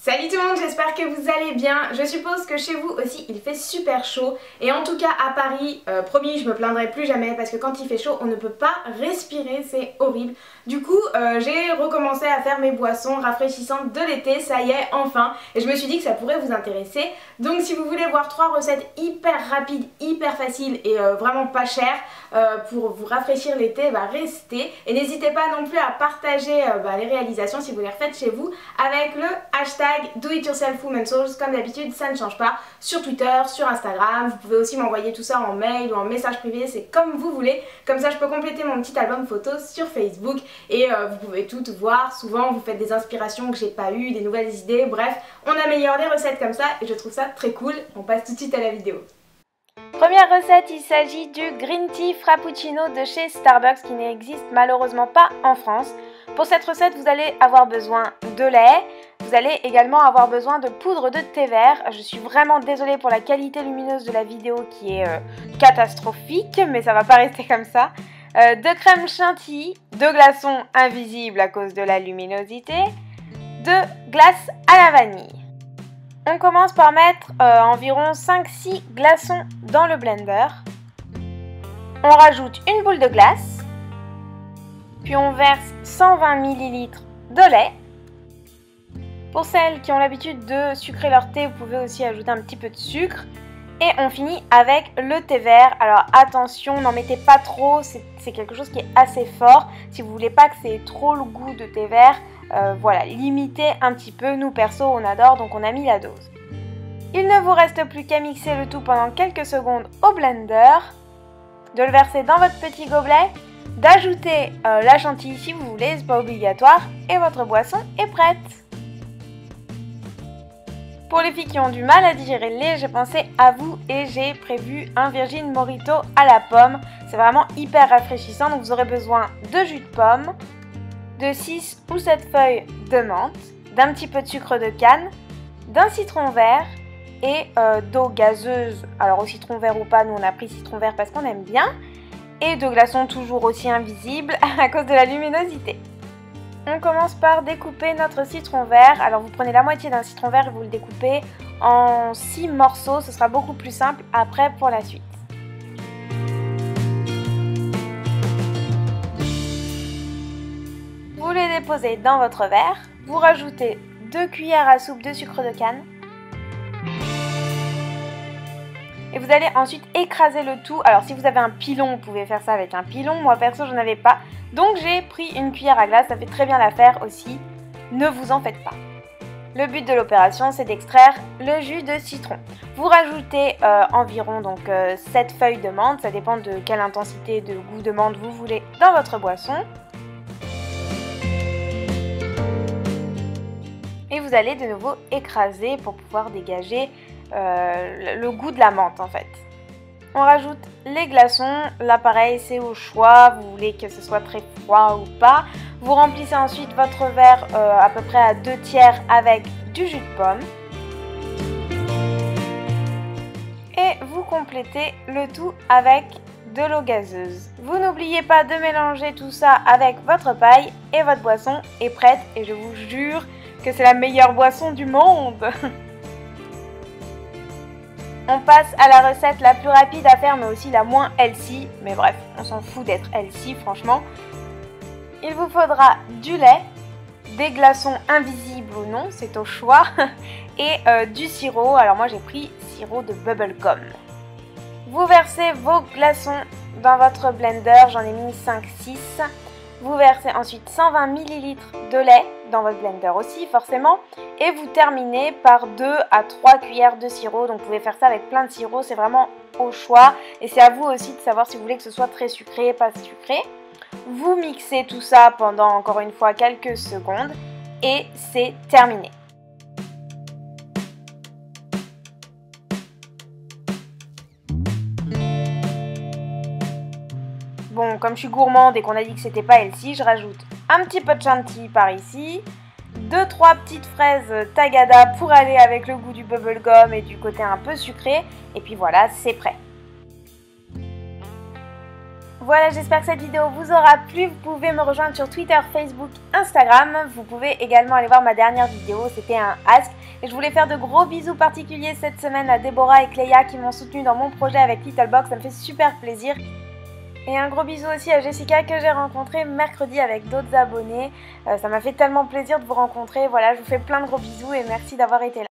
Salut tout le monde, j'espère que vous allez bien. Je suppose que chez vous aussi il fait super chaud. Et en tout cas à Paris, promis, je me plaindrai plus jamais parce que quand il fait chaud, on ne peut pas respirer, c'est horrible. Du coup, j'ai recommencé à faire mes boissons rafraîchissantes de l'été, ça y est, enfin. Et je me suis dit que ça pourrait vous intéresser. Donc si vous voulez voir 3 recettes hyper rapides, hyper faciles et vraiment pas chères pour vous rafraîchir l'été, restez. Et n'hésitez pas non plus à partager les réalisations si vous les refaites chez vous avec le hashtag #DoItYourselfWomenSouls. Comme d'habitude, ça ne change pas, sur Twitter, sur Instagram. Vous pouvez aussi m'envoyer tout ça en mail ou en message privé, c'est comme vous voulez. Comme ça je peux compléter mon petit album photo sur Facebook et vous pouvez toutes voir. Souvent vous faites des inspirations que j'ai pas eues, des nouvelles idées, bref, on améliore les recettes comme ça et je trouve ça très cool. On passe tout de suite à la vidéo. Première recette, il s'agit du Green Tea Frappuccino de chez Starbucks qui n'existe malheureusement pas en France. Pour cette recette, vous allez avoir besoin de lait, vous allez également avoir besoin de poudre de thé vert. Je suis vraiment désolée pour la qualité lumineuse de la vidéo qui est catastrophique, mais ça va pas rester comme ça. De crème chantilly, de glaçons invisibles à cause de la luminosité, de glace à la vanille. On commence par mettre environ 5-6 glaçons dans le blender. On rajoute une boule de glace. Puis on verse 120 ml de lait. Pour celles qui ont l'habitude de sucrer leur thé, vous pouvez aussi ajouter un petit peu de sucre. Et on finit avec le thé vert. Alors attention, n'en mettez pas trop, c'est quelque chose qui est assez fort. Si vous voulez pas que c'est trop le goût de thé vert, voilà, limitez un petit peu. Nous perso, on adore, donc on a mis la dose. Il ne vous reste plus qu'à mixer le tout pendant quelques secondes au blender, de le verser dans votre petit gobelet, d'ajouter la chantilly si vous voulez, c'est pas obligatoire, et votre boisson est prête. Pour les filles qui ont du mal à digérer le lait, j'ai pensé à vous et j'ai prévu un Virgin Mojito à la pomme. C'est vraiment hyper rafraîchissant, donc vous aurez besoin de jus de pomme, de 6 ou 7 feuilles de menthe, d'un petit peu de sucre de canne, d'un citron vert et d'eau gazeuse. Alors au citron vert ou pas, nous on a pris citron vert parce qu'on aime bien. Et de glaçons toujours aussi invisibles à cause de la luminosité. On commence par découper notre citron vert. Alors vous prenez la moitié d'un citron vert et vous le découpez en 6 morceaux. Ce sera beaucoup plus simple après pour la suite. Vous les déposez dans votre verre. Vous rajoutez 2 cuillères à soupe de sucre de canne. Et vous allez ensuite écraser le tout. Alors si vous avez un pilon, vous pouvez faire ça avec un pilon. Moi perso, je n'en avais pas. Donc j'ai pris une cuillère à glace, ça fait très bien l'affaire aussi. Ne vous en faites pas. Le but de l'opération, c'est d'extraire le jus de citron. Vous rajoutez environ 7 feuilles de menthe. Ça dépend de quelle intensité de goût de menthe vous voulez dans votre boisson. Et vous allez de nouveau écraser pour pouvoir dégager le goût de la menthe en fait. On rajoute les glaçons, là pareil c'est au choix, vous voulez que ce soit très froid ou pas. Vous remplissez ensuite votre verre à peu près à 2 tiers avec du jus de pomme. Et vous complétez le tout avec de l'eau gazeuse. Vous n'oubliez pas de mélanger tout ça avec votre paille et votre boisson est prête et je vous jure que c'est la meilleure boisson du monde. On passe à la recette la plus rapide à faire mais aussi la moins healthy. Mais bref, on s'en fout d'être healthy franchement. Il vous faudra du lait, des glaçons invisibles ou non, c'est au choix. Et du sirop, alors moi j'ai pris sirop de bubblegum. Vous versez vos glaçons dans votre blender, j'en ai mis 5-6. Vous versez ensuite 120 ml de lait dans votre blender aussi forcément et vous terminez par 2 à 3 cuillères de sirop. Donc vous pouvez faire ça avec plein de sirop, c'est vraiment au choix et c'est à vous aussi de savoir si vous voulez que ce soit très sucré, pas sucré. Vous mixez tout ça pendant encore une fois quelques secondes et c'est terminé. Bon, comme je suis gourmande et qu'on a dit que c'était pas healthy, je rajoute un petit peu de chantilly par ici, 2-3 petites fraises tagada pour aller avec le goût du bubblegum et du côté un peu sucré, et puis voilà, c'est prêt. Voilà, j'espère que cette vidéo vous aura plu. Vous pouvez me rejoindre sur Twitter, Facebook, Instagram. Vous pouvez également aller voir ma dernière vidéo, c'était un ask. Et je voulais faire de gros bisous particuliers cette semaine à Déborah et Cléa qui m'ont soutenu dans mon projet avec Littlebox, ça me fait super plaisir. Et un gros bisou aussi à Jessica que j'ai rencontrée mercredi avec d'autres abonnés. Ça m'a fait tellement plaisir de vous rencontrer. Voilà, je vous fais plein de gros bisous et merci d'avoir été là.